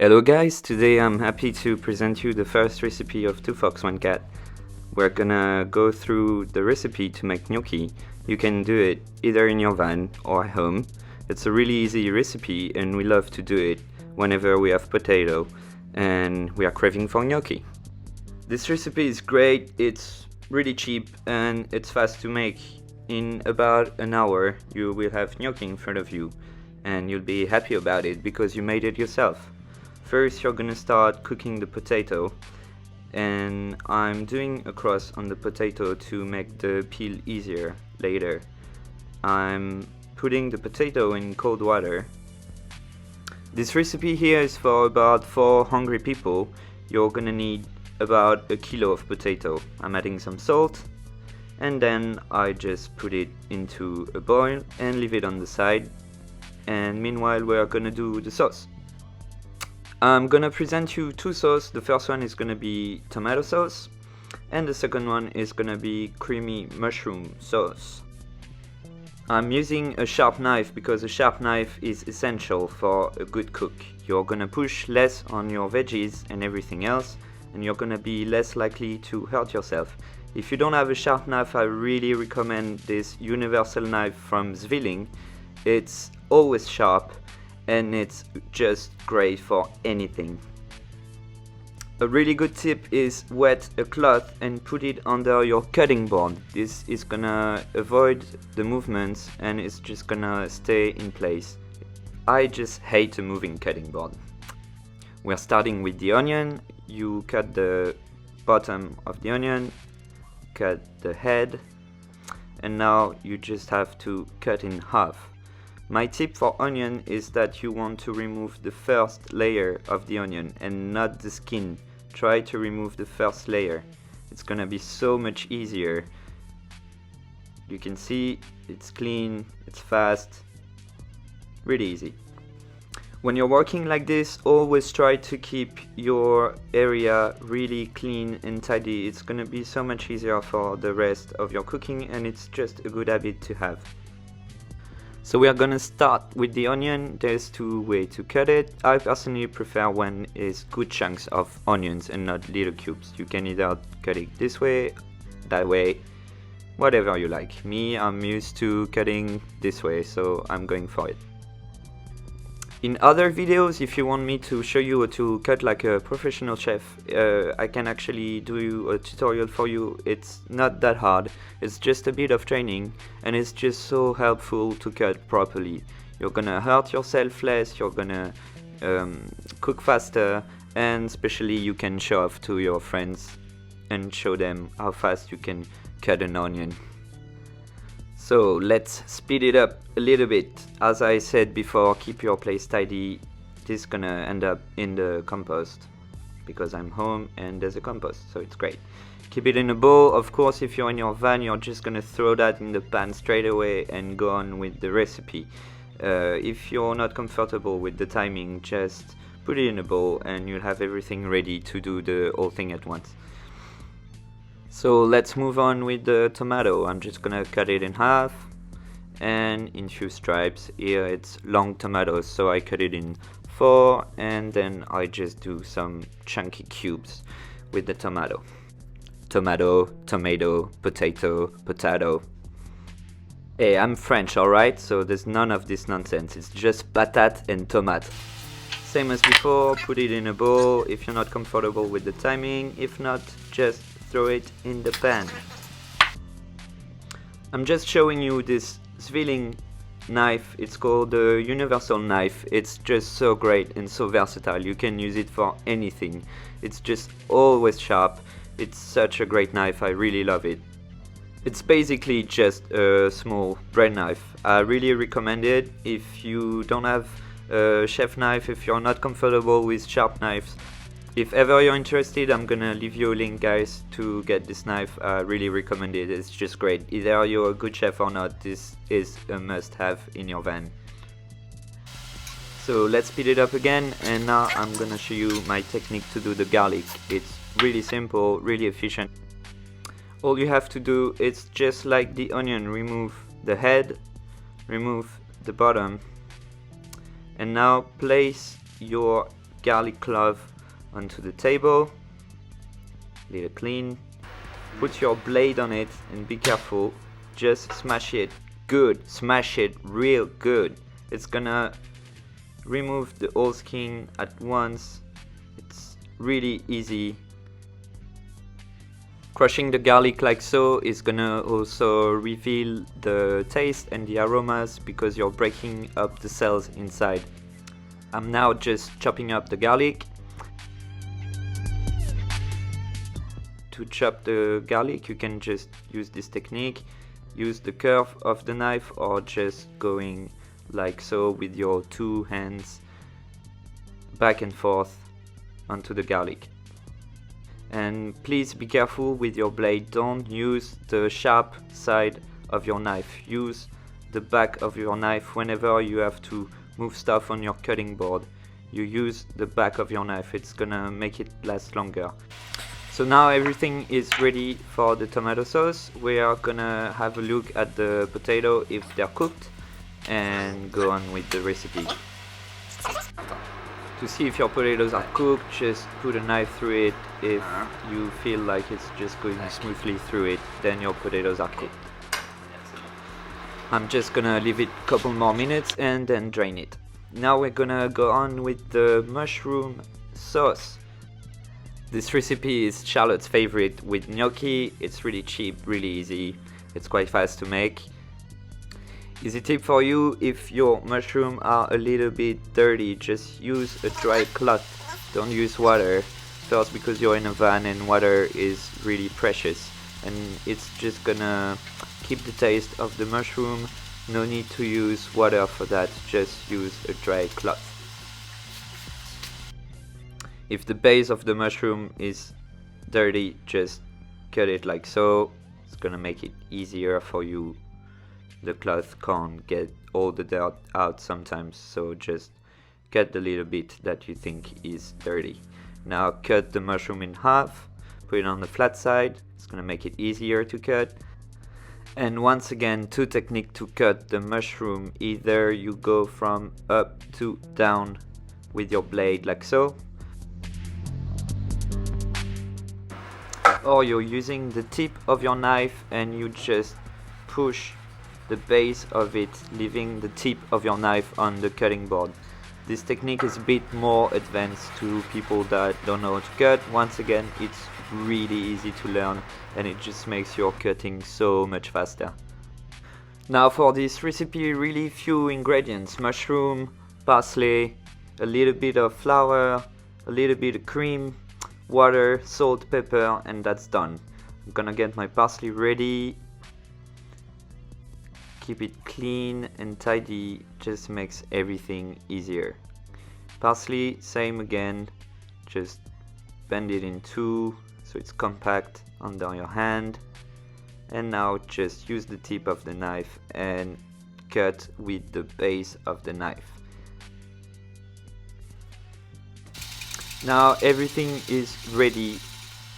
Hello guys, today I'm happy to present you the first recipe of 2 Fox 1 Cat. We're gonna go through the recipe to make gnocchi. You can do it either in your van or at home. It's a really easy recipe and we love to do it whenever we have potato and we are craving for gnocchi. This recipe is great, it's really cheap and it's fast to make. In about an hour you will have gnocchi in front of you and you'll be happy about it because you made it yourself. First you're gonna start cooking the potato, and I'm doing a cross on the potato to make the peel easier later. I'm putting the potato in cold water. This recipe here is for about 4 hungry people. You're gonna need about a kilo of potato. I'm adding some salt and then I just put it into a bowl and leave it on the side, and meanwhile we're gonna do the sauce. I'm gonna present you 2 sauces. The first one is gonna be tomato sauce and the second one is gonna be creamy mushroom sauce. I'm using a sharp knife because a sharp knife is essential for a good cook. You're gonna push less on your veggies and everything else, and you're gonna be less likely to hurt yourself. If you don't have a sharp knife, I really recommend this universal knife from Zwilling. It's always sharp and it's just great for anything. A really good tip is wet a cloth and put it under your cutting board. This is gonna avoid the movements and it's just gonna stay in place. I just hate a moving cutting board. We're starting with the onion. You cut the bottom of the onion, cut the head, and now you just have to cut in half. My tip for onion is that you want to remove the first layer of the onion and not the skin. Try to remove the first layer. It's gonna be so much easier. You can see it's clean, it's fast, really easy. When you're working like this, always try to keep your area really clean and tidy. It's gonna be so much easier for the rest of your cooking and it's just a good habit to have. So we are gonna start with the onion. There's 2 ways to cut it. I personally prefer when it's good chunks of onions and not little cubes. You can either cut it this way, that way, whatever you like. Me, I'm used to cutting this way, so I'm going for it. In other videos, if you want me to show you how to cut like a professional chef, I can actually do a tutorial for you. It's not that hard, it's just a bit of training and it's just so helpful to cut properly. You're gonna hurt yourself less, you're gonna cook faster, and especially you can show off to your friends and show them how fast you can cut an onion. So let's speed it up a little bit. As I said before, keep your place tidy. This is gonna end up in the compost because I'm home and there's a compost, so it's great. Keep it in a bowl. Of course, if you're in your van, you're just gonna throw that in the pan straight away and go on with the recipe. If you're not comfortable with the timing, just put it in a bowl and you'll have everything ready to do the whole thing at once. So let's move on with the tomato. I'm just gonna cut it in half and in few stripes. Here it's long tomatoes, so I cut it in 4 and then I just do some chunky cubes with the tomato. Tomato, tomato, potato, potato. Hey, I'm French, alright? So there's none of this nonsense. It's just patate and tomate. Same as before, put it in a bowl if you're not comfortable with the timing. If not, just throw it in the pan. I'm just showing you this Zwilling knife. It's called the universal knife. It's just so great and so versatile. You can use it for anything. It's just always sharp. It's such a great knife. I really love it. It's basically just a small bread knife. I really recommend it. If you don't have a chef knife, if you're not comfortable with sharp knives, if ever you're interested, I'm gonna leave you a link, guys, to get this knife. I really recommend it. It's just great. Either you're a good chef or not, this is a must-have in your van. So let's speed it up again, and now I'm gonna show you my technique to do the garlic. It's really simple, really efficient. All you have to do is just like the onion, remove the head, remove the bottom, and now place your garlic clove onto the table, little clean. Put your blade on it and be careful, just smash it good, smash it real good. It's gonna remove the whole skin at once. It's really easy. Crushing the garlic like so is gonna also reveal the taste and the aromas because you're breaking up the cells inside. I'm now just chopping up the garlic. To chop the garlic, you can just use this technique. Use the curve of the knife or just going like so with your two hands back and forth onto the garlic. And please be careful with your blade. Don't use the sharp side of your knife. Use the back of your knife whenever you have to move stuff on your cutting board. You use the back of your knife. It's gonna make it last longer. So now everything is ready for the tomato sauce. We are gonna have a look at the potato if they're cooked and go on with the recipe. To see if your potatoes are cooked, just put a knife through it. If you feel like it's just going smoothly through it, then your potatoes are cooked. I'm just gonna leave it a couple more minutes and then drain it. Now we're gonna go on with the mushroom sauce. This recipe is Charlotte's favorite with gnocchi. It's really cheap, really easy. It's quite fast to make. Easy tip for you, if your mushrooms are a little bit dirty, just use a dry cloth. Don't use water. First, because you're in a van and water is really precious and it's just gonna keep the taste of the mushroom. No need to use water for that, just use a dry cloth. If the base of the mushroom is dirty, just cut it like so. It's gonna make it easier for you. The cloth can't get all the dirt out sometimes, so just cut the little bit that you think is dirty. Now cut the mushroom in half, put it on the flat side. It's gonna make it easier to cut. And once again, two techniques to cut the mushroom. Either you go from up to down with your blade like so, or you're using the tip of your knife and you just push the base of it, leaving the tip of your knife on the cutting board. This technique is a bit more advanced to people that don't know how to cut. Once again, it's really easy to learn and it just makes your cutting so much faster. Now for this recipe, really few ingredients: mushroom, parsley, a little bit of flour, a little bit of cream, water, salt, pepper, and that's done. I'm gonna get my parsley ready. Keep it clean and tidy, just makes everything easier. Parsley, same again, just bend it in two so it's compact under your hand. And now just use the tip of the knife and cut with the base of the knife. Now everything is ready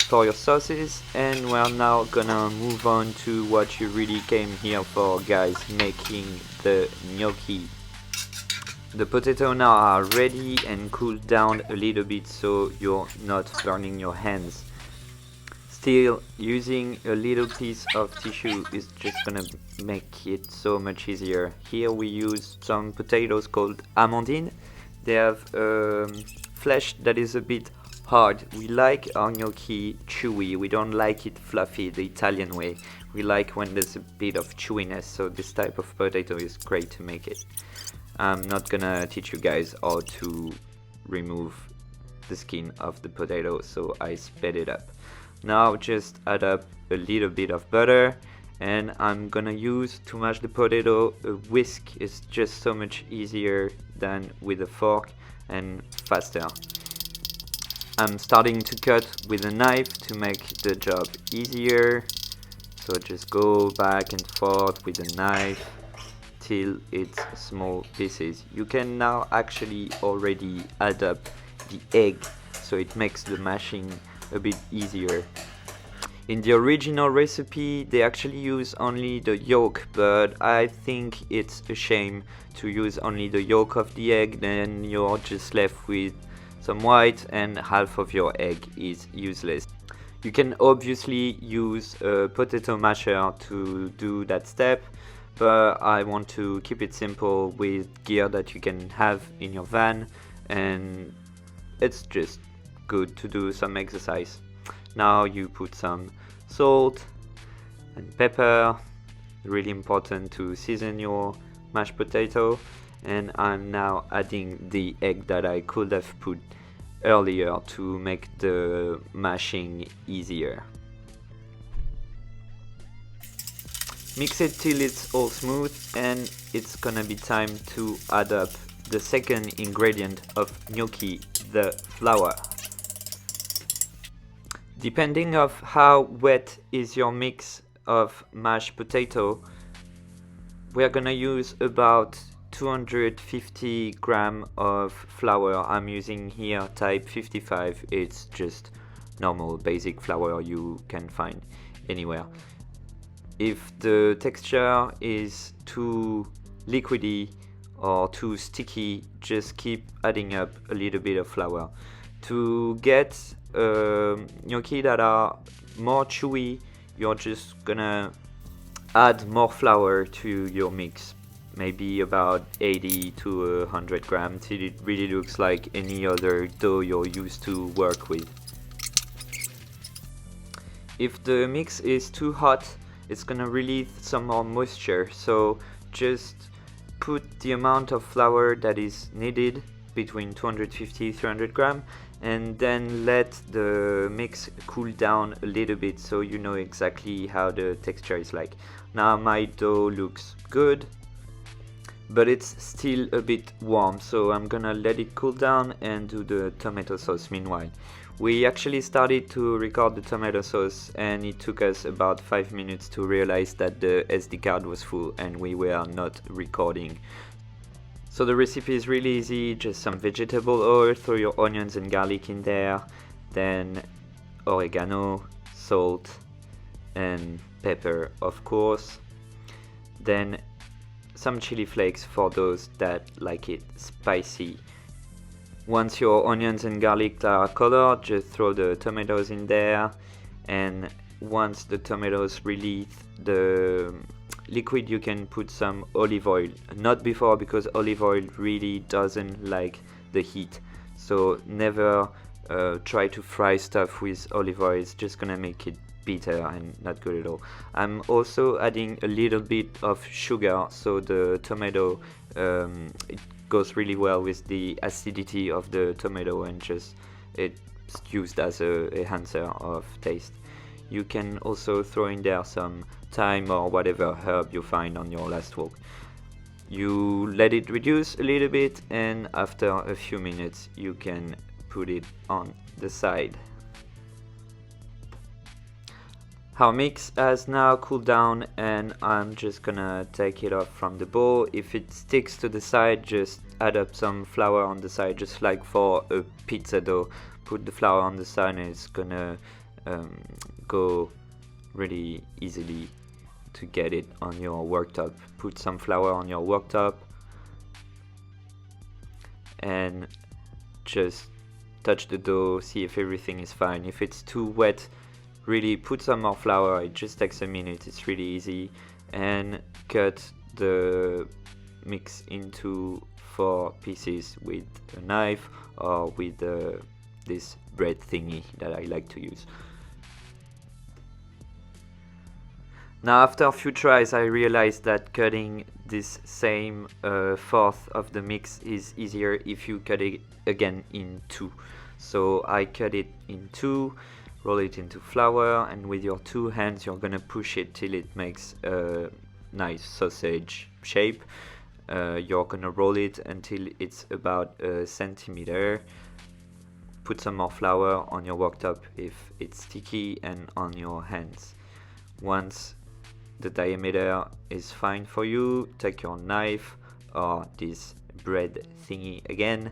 for your sauces, and we're now gonna move on to what you really came here for, guys, making the gnocchi. The potato now are ready and cooled down a little bit so you're not burning your hands. Still, using a little piece of tissue is just gonna make it so much easier. Here we use some potatoes called amandine. They have flesh that is a bit hard. We like our gnocchi chewy. We don't like it fluffy the Italian way. We like when there's a bit of chewiness, so this type of potato is great to make it. I'm not gonna teach you guys how to remove the skin of the potato, so I sped it up. Now just add up a little bit of butter, and I'm gonna use, to mash the potato, a whisk. It's just so much easier than with a fork and faster. I'm starting to cut with a knife to make the job easier, so just go back and forth with the knife till it's small pieces. You can now actually already add up the egg, so it makes the mashing a bit easier. In the original recipe they actually use only the yolk, but I think it's a shame to use only the yolk of the egg, then you're just left with some white, and half of your egg is useless. You can obviously use a potato masher to do that step, but I want to keep it simple with gear that you can have in your van, and it's just good to do some exercise. Now you put some salt and pepper, really important to season your mashed potato, and I'm now adding the egg that I could have put earlier to make the mashing easier. Mix it till it's all smooth, and it's gonna be time to add up the second ingredient of gnocchi, the flour. Depending of how wet is your mix of mashed potato, we're gonna use about 250 gram of flour. I'm using here type 55. It's just normal basic flour you can find anywhere. If the texture is too liquidy or too sticky, just keep adding up a little bit of flour. To get gnocchi that are more chewy, you're just gonna add more flour to your mix, maybe about 80 to 100 grams till it really looks like any other dough you're used to work with. If the mix is too hot, it's gonna release some more moisture, so just put the amount of flour that is needed, between 250 to 300 grams, and then let the mix cool down a little bit so you know exactly how the texture is like. Now my dough looks good, but it's still a bit warm, so I'm gonna let it cool down and do the tomato sauce meanwhile. We actually started to record the tomato sauce, and it took us about 5 minutes to realize that the SD card was full and we were not recording. So the recipe is really easy, just some vegetable oil, throw your onions and garlic in there, then oregano, salt and pepper of course, then some chili flakes for those that like it spicy. Once your onions and garlic are colored, just throw the tomatoes in there, and once the tomatoes release the liquid, you can put some olive oil. Not before, because olive oil really doesn't like the heat, so never try to fry stuff with olive oil. It's just gonna make it bitter and not good at all. I'm also adding a little bit of sugar, so the tomato it goes really well with the acidity of the tomato, and just it's used as a enhancer of taste. You can also throw in there some thyme or whatever herb you find on your last walk. You let it reduce a little bit, and after a few minutes you can put it on the side. Our mix has now cooled down, and I'm just gonna take it off from the bowl. If it sticks to the side, just add up some flour on the side, just like for a pizza dough. Put the flour on the side and it's gonna go really easily to get it on your worktop. Put some flour on your worktop and just touch the dough, see if everything is fine. If it's too wet, really put some more flour. It just takes a minute, it's really easy. And cut the mix into 4 pieces with a knife or with this bread thingy that I like to use. Now after a few tries, I realized that cutting this same fourth of the mix is easier if you cut it again in 2. So I cut it in 2, roll it into flour, and with your 2 hands you're gonna push it till it makes a nice sausage shape. You're gonna roll it until it's about a centimeter. Put some more flour on your worktop if it's sticky, and on your hands. Once the diameter is fine for you, take your knife or this bread thingy again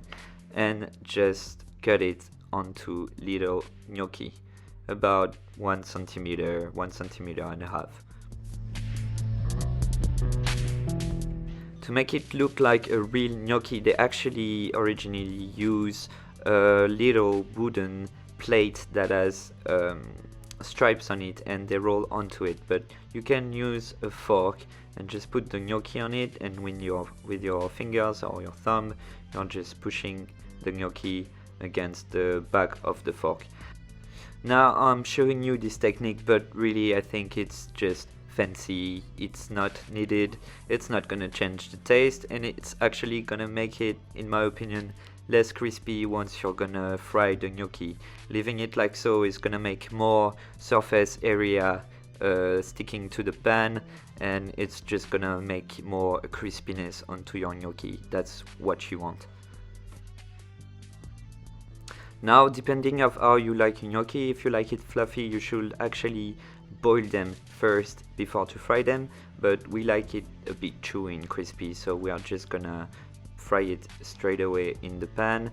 and just cut it onto little gnocchi, about 1 centimeter, 1.5 centimeters. To make it look like a real gnocchi, they actually originally use a little wooden plate that has stripes on it, and they roll onto it, but you can use a fork and just put the gnocchi on it, and with your fingers or your thumb you're just pushing the gnocchi against the back of the fork. Now I'm showing you this technique, but really I think it's just fancy. It's not needed, it's not gonna change the taste, and it's actually gonna make it, in my opinion, less crispy once you're gonna fry the gnocchi. Leaving it like so is gonna make more surface area sticking to the pan, and it's just gonna make more crispiness onto your gnocchi. That's what you want. Now, depending of how you like gnocchi, if you like it fluffy, you should actually boil them first before to fry them, but we like it a bit chewy and crispy, so we are just gonna fry it straight away in the pan.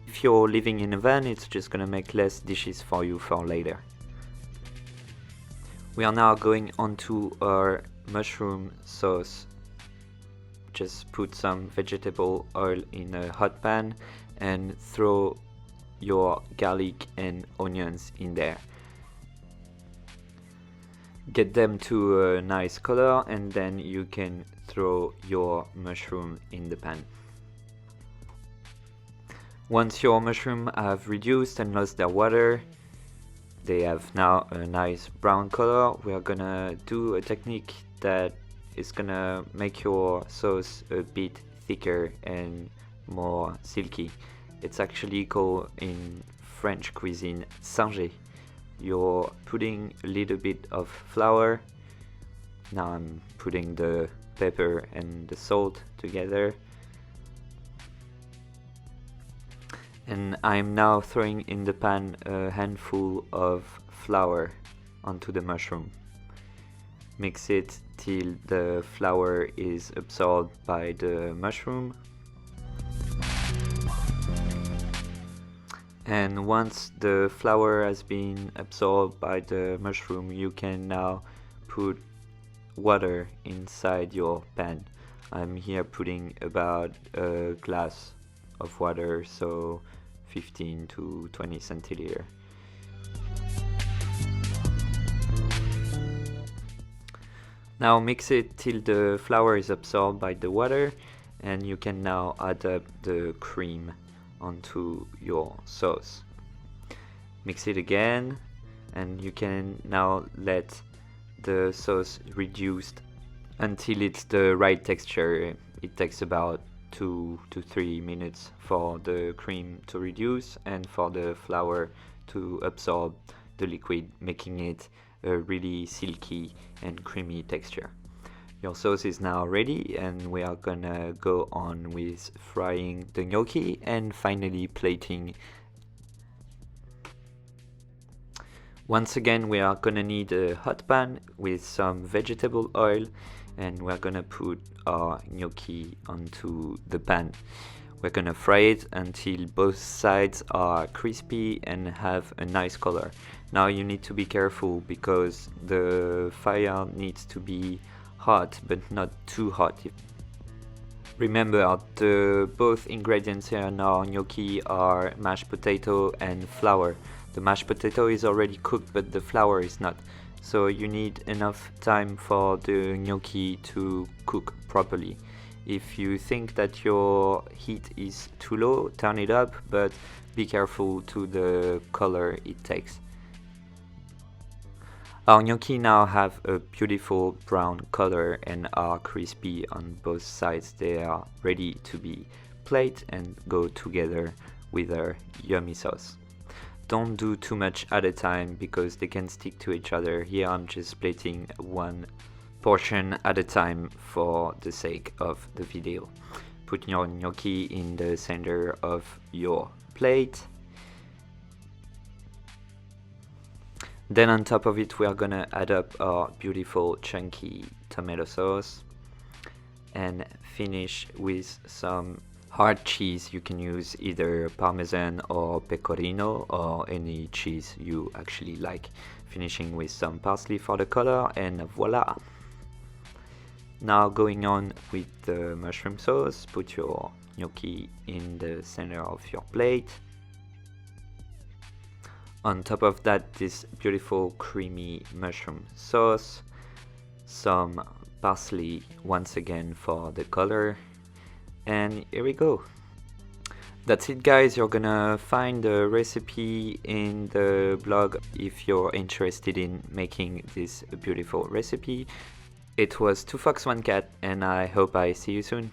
If you're living in a van, it's just gonna make less dishes for you for later. We are now going on to our mushroom sauce. Just put some vegetable oil in a hot pan and throw your garlic and onions in there. Get them to a nice color, and then you can throw your mushroom in the pan. Once your mushroom have reduced and lost their water, they have now a nice brown color. We are gonna do a technique that is gonna make your sauce a bit thicker and more silky. It's actually called in French cuisine singé. You're putting a little bit of flour. Now I'm putting the pepper and the salt together. And I'm now throwing in the pan a handful of flour onto the mushroom. Mix it till the flour is absorbed by the mushroom. And once the flour has been absorbed by the mushroom, you can now put water inside your pan. I'm here putting about a glass of water, so 15 to 20 centiliter. Now mix it till the flour is absorbed by the water, and you can now add up the cream onto your sauce. Mix it again, and you can now let the sauce reduce until it's the right texture. It takes about 2 to 3 minutes for the cream to reduce and for the flour to absorb the liquid, making it a really silky and creamy texture. Your sauce is now ready, and we are gonna go on with frying the gnocchi and finally plating. Once again, we are gonna need a hot pan with some vegetable oil, and we're gonna put our gnocchi onto the pan. We're gonna fry it until both sides are crispy and have a nice color. Now you need to be careful because the fire needs to be hot, but not too hot. Remember, the both ingredients here in our gnocchi are mashed potato and flour. The mashed potato is already cooked, but the flour is not. So you need enough time for the gnocchi to cook properly. If you think that your heat is too low, turn it up, but be careful to the color it takes. Our gnocchi now have a beautiful brown color and are crispy on both sides. They are ready to be plated and go together with our yummy sauce. Don't do too much at a time because they can stick to each other. Here I'm just plating one portion at a time for the sake of the video. Put your gnocchi in the center of your plate. Then on top of it we are gonna add up our beautiful chunky tomato sauce and finish with some hard cheese. You can use either Parmesan or Pecorino or any cheese you actually like. Finishing with some parsley for the color, and voila! Now going on with the mushroom sauce, put your gnocchi in the center of your plate. On top of that, this beautiful creamy mushroom sauce, some parsley once again for the color, and here we go. That's it, guys. You're gonna find the recipe in the blog if you're interested in making this beautiful recipe. It was 2 Fox 1 Cat, and I hope I see you soon.